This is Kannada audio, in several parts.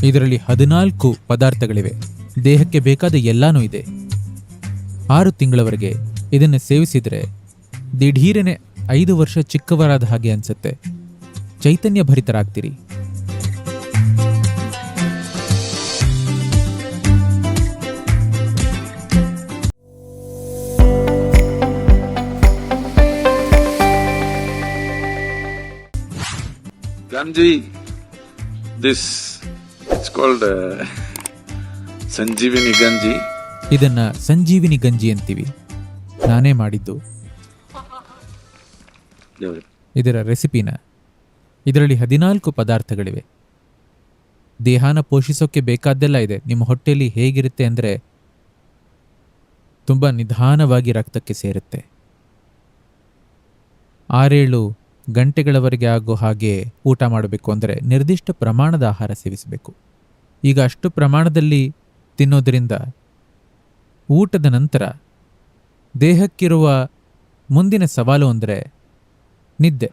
ಇದರಲ್ಲಿ 14 ಪದಾರ್ಥಗಳಿವೆ. ದೇಹಕ್ಕೆ ಬೇಕಾದ ಎಲ್ಲಾನೂ ಇದೆ. 6 ತಿಂಗಳವರೆಗೆ ಇದನ್ನು ಸೇವಿಸಿದರೆ ದಿಢೀರನೆ 5 ವರ್ಷ ಚಿಕ್ಕವರಾದ ಹಾಗೆ ಅನ್ಸುತ್ತೆ. ಚೈತನ್ಯ ಭರಿತರಾಗ್ತೀರಿ. Ganji, this it's called ಸಂಜೀವಿನಿ ಗಂಜಿ. ಇದನ್ನ ಸಂಜೀವಿನಿ ಗಂಜಿ ಅಂತೀವಿ. ನಾನೇ ಮಾಡಿದ್ದು ಇದರ ರೆಸಿಪಿನ. ಇದರಲ್ಲಿ 14 ಪದಾರ್ಥಗಳಿವೆ. ದೇಹನ ಪೋಷಿಸೋಕೆ ಬೇಕಾದ್ದೆಲ್ಲ ಇದೆ. ನಿಮ್ಮ ಹೊಟ್ಟೆಯಲ್ಲಿ ಹೇಗಿರುತ್ತೆ ಅಂದರೆ ತುಂಬ ನಿಧಾನವಾಗಿ ರಕ್ತಕ್ಕೆ ಸೇರುತ್ತೆ. 6-7 ಗಂಟೆಗಳವರೆಗೆ ಆಗೋ ಹಾಗೆ ಊಟ ಮಾಡಬೇಕು ಅಂದರೆ ನಿರ್ದಿಷ್ಟ ಪ್ರಮಾಣದ ಆಹಾರ ಸೇವಿಸಬೇಕು. ಈಗ ಅಷ್ಟು ಪ್ರಮಾಣದಲ್ಲಿ ತಿನ್ನೋದ್ರಿಂದ ಊಟದ ನಂತರ ದೇಹಕ್ಕಿರುವ ಮುಂದಿನ ಸವಾಲು ಅಂದರೆ ನಿದ್ದೆ.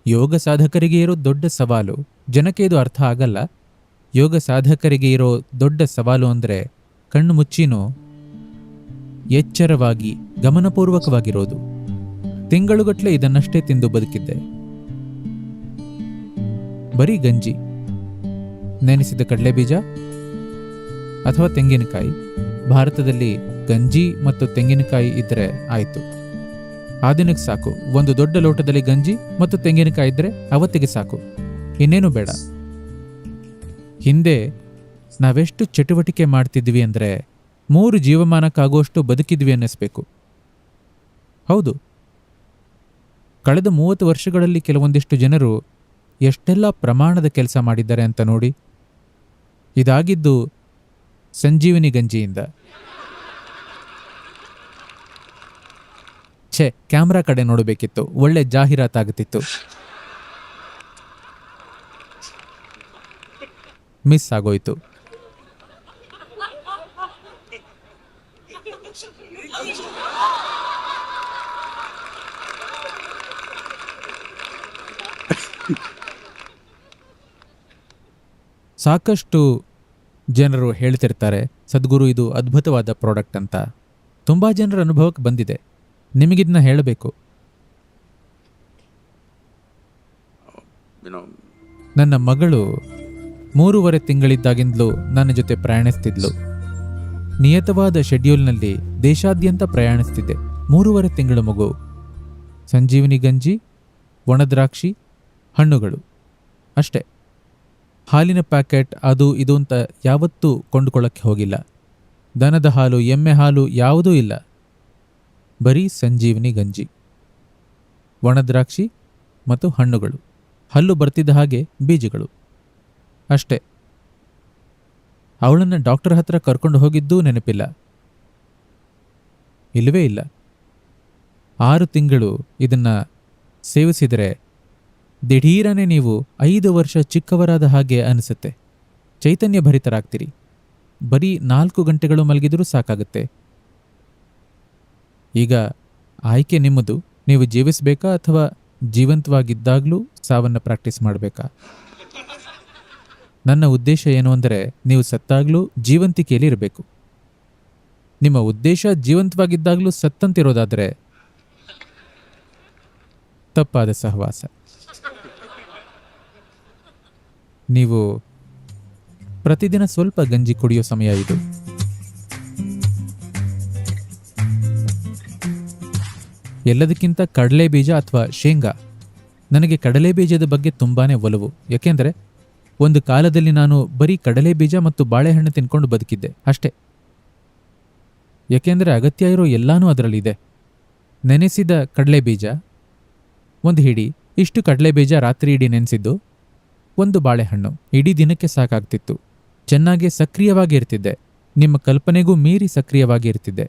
ಯೋಗ ಸಾಧಕರಿಗೆ ಇರೋ ದೊಡ್ಡ ಸವಾಲು, ಜನಕ್ಕೆ ಇದು ಅರ್ಥ ಆಗಲ್ಲ. ಯೋಗ ಸಾಧಕರಿಗೆ ಇರೋ ದೊಡ್ಡ ಸವಾಲು ಅಂದರೆ ಕಣ್ಣು ಮುಚ್ಚಿನೂ ಎಚ್ಚರವಾಗಿ ಗಮನಪೂರ್ವಕವಾಗಿರೋದು. ತಿಂಗಳುಗಟ್ಟಲೆ ಇದನ್ನಷ್ಟೇ ತಿಂದು ಬದುಕಿದ್ದೆ. ಬರೀ ಗಂಜಿ, ನೆನೆಸಿದ ಕಡಲೆಬೀಜ ಅಥವಾ ತೆಂಗಿನಕಾಯಿ. ಭಾರತದಲ್ಲಿ ಗಂಜಿ ಮತ್ತು ತೆಂಗಿನಕಾಯಿ ಇದ್ದರೆ ಆಯಿತು, ಆ ದಿನಕ್ಕೆ ಸಾಕು. ಒಂದು ದೊಡ್ಡ ಲೋಟದಲ್ಲಿ ಗಂಜಿ ಮತ್ತು ತೆಂಗಿನಕಾಯಿ ಇದ್ದರೆ ಅವತ್ತಿಗೆ ಸಾಕು, ಇನ್ನೇನು ಬೇಡ. ಹಿಂದೆ ನಾವೆಷ್ಟು ಚಟುವಟಿಕೆ ಮಾಡ್ತಿದ್ವಿ ಅಂದರೆ 3 ಜೀವಮಾನಕ್ಕಾಗುವಷ್ಟು ಬದುಕಿದ್ವಿ ಅನ್ನಿಸ್ಬೇಕು. ಹೌದು, ಕಳೆದ 30 ವರ್ಷಗಳಲ್ಲಿ ಕೆಲವೊಂದಿಷ್ಟು ಜನರು ಎಷ್ಟೆಲ್ಲ ಪ್ರಮಾಣದ ಕೆಲಸ ಮಾಡಿದ್ದಾರೆ ಅಂತ ನೋಡಿ. ಇದಾಗಿದ್ದು ಸಂಜೀವಿನಿ ಗಂಜಿಯಿಂದ. ಕ್ಯಾಮ್ರಾ ಕಡೆ ನೋಡಬೇಕಿತ್ತು, ಒಳ್ಳೆ ಜಾಹೀರಾತಾಗುತ್ತಿತ್ತು. ಮಿಸ್ ಆಗೋಯ್ತು. ಸಾಕಷ್ಟು ಜನರು ಹೇಳ್ತಿರ್ತಾರೆ, ಸದ್ಗುರು ಇದು ಅದ್ಭುತವಾದ ಪ್ರಾಡಕ್ಟ್ ಅಂತ. ತುಂಬ ಜನರ ಅನುಭವಕ್ಕೆ ಬಂದಿದೆ. ನಿಮಗಿದನ್ನ ಹೇಳಬೇಕು. ನನ್ನ ಮಗಳು 3.5 ತಿಂಗಳಿದ್ದಾಗಿಂದಲೂ ನನ್ನ ಜೊತೆ ಪ್ರಯಾಣಿಸ್ತಿದ್ಲು. ನಿಯತವಾದ ಶೆಡ್ಯೂಲ್ನಲ್ಲಿ ದೇಶಾದ್ಯಂತ ಪ್ರಯಾಣಿಸ್ತಿದ್ದೆ. 3.5 ತಿಂಗಳ ಮಗು. ಸಂಜೀವಿನಿ ಗಂಜಿ, ಒಣದ್ರಾಕ್ಷಿ, ಹಣ್ಣುಗಳು ಅಷ್ಟೇ. ಹಾಲಿನ ಪ್ಯಾಕೆಟ್ ಅದು ಇದು ಅಂತ ಯಾವತ್ತೂ ಕೊಂಡುಕೊಳ್ಳಕ್ಕೆ ಹೋಗಿಲ್ಲ. ದನದ ಹಾಲು, ಎಮ್ಮೆ ಹಾಲು ಯಾವುದೂ ಇಲ್ಲ. ಬರೀ ಸಂಜೀವಿನಿ ಗಂಜಿ, ಒಣದ್ರಾಕ್ಷಿ ಮತ್ತು ಹಣ್ಣುಗಳು, ಹಲ್ಲು ಬರ್ತಿದ್ದ ಹಾಗೆ ಬೀಜಗಳು ಅಷ್ಟೇ. ಅವಳನ್ನು ಡಾಕ್ಟರ್ ಹತ್ರ ಕರ್ಕೊಂಡು ಹೋಗಿದ್ದೂ ನೆನಪಿಲ್ಲ. ಇಲ್ಲವೇ ಇಲ್ಲ. 6 ತಿಂಗಳು ಇದನ್ನ ಸೇವಿಸಿದರೆ ದಿಢೀರನೆ ನೀವು 5 ವರ್ಷ ಚಿಕ್ಕವರಾದ ಹಾಗೆ ಅನಿಸುತ್ತೆ. ಚೈತನ್ಯ ಭರಿತರಾಗ್ತೀರಿ. ಬರೀ 4 ಗಂಟೆಗಳು ಮಲಗಿದರೂ ಸಾಕಾಗುತ್ತೆ. ಈಗ ಆಯ್ಕೆ ನಿಮ್ಮದು. ನೀವು ಜೀವಿಸಬೇಕಾ ಅಥವಾ ಜೀವಂತವಾಗಿದ್ದಾಗಲೂ ಸಾವನ್ನು ಪ್ರಾಕ್ಟೀಸ್ ಮಾಡಬೇಕಾ? ನನ್ನ ಉದ್ದೇಶ ಏನು ಅಂದರೆ ನೀವು ಸತ್ತಾಗ್ಲೂ ಜೀವಂತಿಕೆಯಲ್ಲಿ ಇರಬೇಕು. ನಿಮ್ಮ ಉದ್ದೇಶ ಜೀವಂತವಾಗಿದ್ದಾಗಲೂ ಸತ್ತಂತಿರೋದಾದರೆ ತಪ್ಪಾದ ಸಹವಾಸ. ನೀವು ಪ್ರತಿದಿನ ಸ್ವಲ್ಪ ಗಂಜಿ ಕುಡಿಯೋ ಸಮಯ ಇದು. ಎಲ್ಲದಕ್ಕಿಂತ ಕಡಲೆ ಬೀಜ ಅಥವಾ ಶೇಂಗಾ. ನನಗೆ ಕಡಲೆ ಬೀಜದ ಬಗ್ಗೆ ತುಂಬಾನೇ ಒಲವು. ಯಾಕೆಂದರೆ ಒಂದು ಕಾಲದಲ್ಲಿ ನಾನು ಬರೀ ಕಡಲೆ ಬೀಜ ಮತ್ತು ಬಾಳೆಹಣ್ಣು ತಿನ್ಕೊಂಡು ಬದುಕಿದ್ದೆ ಅಷ್ಟೇ. ಯಾಕೆಂದರೆ ಅಗತ್ಯ ಇರೋ ಎಲ್ಲಾನೂ ಅದರಲ್ಲಿದೆ. ನೆನೆಸಿದ ಕಡಲೆ ಬೀಜ 1 ಹಿಡಿ, ಇಷ್ಟು ಕಡಲೆ ಬೀಜ ರಾತ್ರಿ ಇಡೀ ನೆನೆಸಿದ್ದು, 1 ಬಾಳೆಹಣ್ಣು, ಇಡೀ ದಿನಕ್ಕೆ ಸಾಕಾಗ್ತಿತ್ತು. ಚೆನ್ನಾಗಿ ಸಕ್ರಿಯವಾಗಿ ಇರ್ತಿದ್ದೆ. ನಿಮ್ಮ ಕಲ್ಪನೆಗೂ ಮೀರಿ ಸಕ್ರಿಯವಾಗಿ ಇರ್ತಿದ್ದೆ.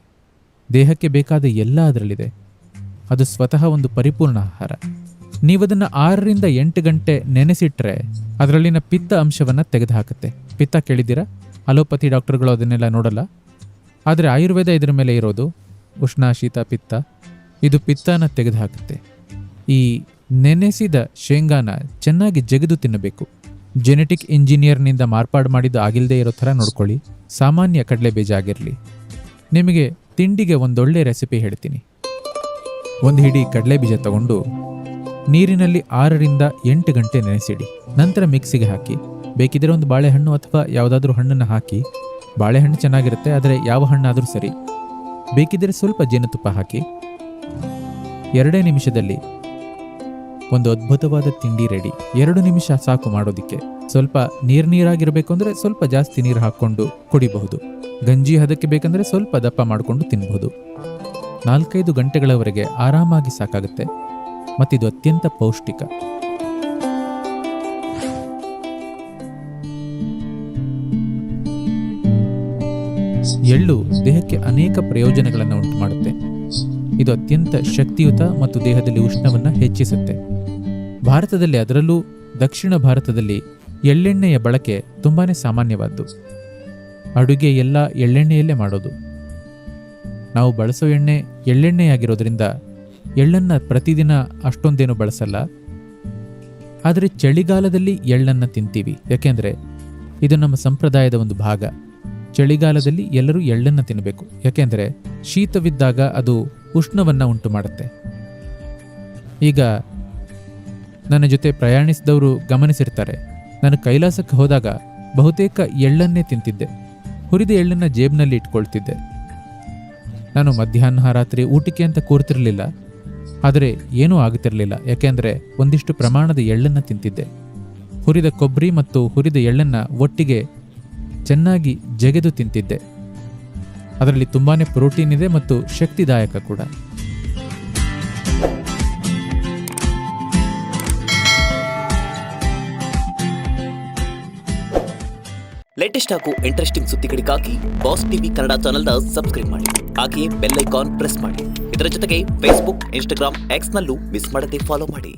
ದೇಹಕ್ಕೆ ಬೇಕಾದ ಎಲ್ಲ ಅದರಲ್ಲಿದೆ. ಅದು ಸ್ವತಃ ಒಂದು ಪರಿಪೂರ್ಣ ಆಹಾರ. ನೀವದನ್ನು 6 ರಿಂದ 8 ಗಂಟೆ ನೆನೆಸಿಟ್ರೆ ಅದರಲ್ಲಿನ ಪಿತ್ತ ಅಂಶವನ್ನು ತೆಗೆದುಹಾಕುತ್ತೆ. ಪಿತ್ತ ಕೇಳಿದ್ದೀರಾ? ಅಲೋಪತಿ ಡಾಕ್ಟರ್ಗಳು ಅದನ್ನೆಲ್ಲ ನೋಡಲ್ಲ. ಆದರೆ ಆಯುರ್ವೇದ ಇದರ ಮೇಲೆ ಇರೋದು ಉಷ್ಣ, ಶೀತ, ಪಿತ್ತ. ಇದು ಪಿತ್ತನ ತೆಗೆದುಹಾಕುತ್ತೆ. ಈ ನೆನೆಸಿದ ಶೇಂಗಾನ ಚೆನ್ನಾಗಿ ಜಗಿದು ತಿನ್ನಬೇಕು. ಜೆನೆಟಿಕ್ ಇಂಜಿನಿಯರ್ನಿಂದ ಮಾರ್ಪಾಡು ಮಾಡಿದ್ದು ಆಗಿಲ್ಲದೆ ಇರೋ ಥರ ನೋಡ್ಕೊಳ್ಳಿ. ಸಾಮಾನ್ಯ ಕಡಲೆಬೀಜ ಆಗಿರಲಿ. ನಿಮಗೆ ತಿಂಡಿಗೆ ಒಂದೊಳ್ಳೆ ರೆಸಿಪಿ ಹೇಳ್ತೀನಿ. ಒಂದು ಹಿಡಿ ಕಡಲೆಬೀಜ ತಗೊಂಡು ನೀರಿನಲ್ಲಿ 6ರಿಂದ 8 ಗಂಟೆ ನೆನೆಸಿಡಿ. ನಂತರ ಮಿಕ್ಸಿಗೆ ಹಾಕಿ. ಬೇಕಿದ್ರೆ ಒಂದು ಬಾಳೆಹಣ್ಣು ಅಥವಾ ಯಾವುದಾದ್ರೂ ಹಣ್ಣನ್ನು ಹಾಕಿ. ಬಾಳೆಹಣ್ಣು ಚೆನ್ನಾಗಿರುತ್ತೆ, ಆದರೆ ಯಾವ ಹಣ್ಣಾದರೂ ಸರಿ. ಬೇಕಿದ್ರೆ ಸ್ವಲ್ಪ ಜೇನುತುಪ್ಪ ಹಾಕಿ. 2 ನಿಮಿಷದಲ್ಲಿ ಒಂದು ಅದ್ಭುತವಾದ ತಿಂಡಿ ರೆಡಿ. 2 ನಿಮಿಷ ಸಾಕು ಮಾಡೋದಿಕ್ಕೆ. ಸ್ವಲ್ಪ ನೀರಾಗಿರಬೇಕು ಅಂದರೆ ಸ್ವಲ್ಪ ಜಾಸ್ತಿ ನೀರು ಹಾಕ್ಕೊಂಡು ಕುಡಿಬಹುದು. ಗಂಜಿ ಹದಕ್ಕೆ ಬೇಕಂದರೆ ಸ್ವಲ್ಪ ದಪ್ಪ ಮಾಡಿಕೊಂಡು ತಿನ್ನಬಹುದು. 4-5 ಗಂಟೆಗಳವರೆಗೆ ಆರಾಮಾಗಿ ಸಾಕಾಗುತ್ತೆ. ಮತ್ತಿದು ಅತ್ಯಂತ ಪೌಷ್ಟಿಕ. ಎಳ್ಳು ದೇಹಕ್ಕೆ ಅನೇಕ ಪ್ರಯೋಜನಗಳನ್ನು ಉಂಟು ಮಾಡುತ್ತೆ. ಇದು ಅತ್ಯಂತ ಶಕ್ತಿಯುತ ಮತ್ತು ದೇಹದಲ್ಲಿ ಉಷ್ಣವನ್ನು ಹೆಚ್ಚಿಸುತ್ತೆ. ಭಾರತದಲ್ಲಿ, ಅದರಲ್ಲೂ ದಕ್ಷಿಣ ಭಾರತದಲ್ಲಿ ಎಳ್ಳೆಣ್ಣೆಯ ಬಳಕೆ ತುಂಬಾನೇ ಸಾಮಾನ್ಯವಾದ್ದು. ಅಡುಗೆ ಎಲ್ಲ ಎಳ್ಳೆಣ್ಣೆಯಲ್ಲೇ ಮಾಡೋದು. ನಾವು ಬಳಸೋ ಎಣ್ಣೆ ಎಳ್ಳೆಣ್ಣೆಯಾಗಿರೋದ್ರಿಂದ ಎಳ್ಳನ್ನು ಪ್ರತಿದಿನ ಅಷ್ಟೊಂದೇನು ಬಳಸಲ್ಲ. ಆದರೆ ಚಳಿಗಾಲದಲ್ಲಿ ಎಳ್ಳನ್ನು ತಿಂತೀವಿ. ಯಾಕೆಂದರೆ ಇದು ನಮ್ಮ ಸಂಪ್ರದಾಯದ ಒಂದು ಭಾಗ. ಚಳಿಗಾಲದಲ್ಲಿ ಎಲ್ಲರೂ ಎಳ್ಳನ್ನು ತಿನ್ನಬೇಕು. ಯಾಕೆಂದರೆ ಶೀತವಿದ್ದಾಗ ಅದು ಉಷ್ಣವನ್ನು ಉಂಟು ಮಾಡುತ್ತೆ. ಈಗ ನನ್ನ ಜೊತೆ ಪ್ರಯಾಣಿಸಿದವರು ಗಮನಿಸಿರ್ತಾರೆ, ನಾನು ಕೈಲಾಸಕ್ಕೆ ಹೋದಾಗ ಬಹುತೇಕ ಎಳ್ಳನ್ನೇ ತಿಂತಿದ್ದೆ. ಹುರಿದ ಎಳ್ಳನ್ನು ಜೇಬ್ನಲ್ಲಿ ಇಟ್ಕೊಳ್ತಿದ್ದೆ. ನಾನು ಮಧ್ಯಾಹ್ನ ರಾತ್ರಿ ಊಟಕ್ಕೆ ಅಂತ ಕೂರ್ತಿರ್ಲಿಲ್ಲ, ಆದರೆ ಏನೂ ಆಗುತ್ತಿರಲಿಲ್ಲ. ಯಾಕೆಂದರೆ ಒಂದಿಷ್ಟು ಪ್ರಮಾಣದ ಎಳ್ಳನ್ನು ತಿಂತಿದ್ದೆ. ಹುರಿದ ಕೊಬ್ಬರಿ ಮತ್ತು ಹುರಿದ ಎಳ್ಳನ್ನು ಒಟ್ಟಿಗೆ ಚೆನ್ನಾಗಿ ಜಗೆದು ತಿಂತಿದ್ದೆ. ಅದರಲ್ಲಿ ತುಂಬಾನೇ ಪ್ರೋಟೀನ್ ಇದೆ ಮತ್ತು ಶಕ್ತಿದಾಯಕ ಕೂಡ. ಲೇಟೆಸ್ಟ್ ಹಾಗೂ ಇಂಟ್ರೆಸ್ಟಿಂಗ್ ಸುದ್ದಿಗಳಿಗಾಗಿ ಬಾಸ್ ಟಿವಿ ಕನ್ನಡ ಚಾನೆಲ್ನ ಸಬ್ಸ್ಕ್ರೈಬ್ ಮಾಡಿ. ಹಾಗೆಯೇ ಬೆಲ್ ಐಕಾನ್ ಪ್ರೆಸ್ ಮಾಡಿ. ಇದರ ಜೊತೆಗೆ ಫೇಸ್ಬುಕ್, ಇನ್ಸ್ಟಾಗ್ರಾಮ್, ಎಕ್ಸ್ನಲ್ಲೂ ಮಿಸ್ ಮಾಡದೆ ಫಾಲೋ ಮಾಡಿ.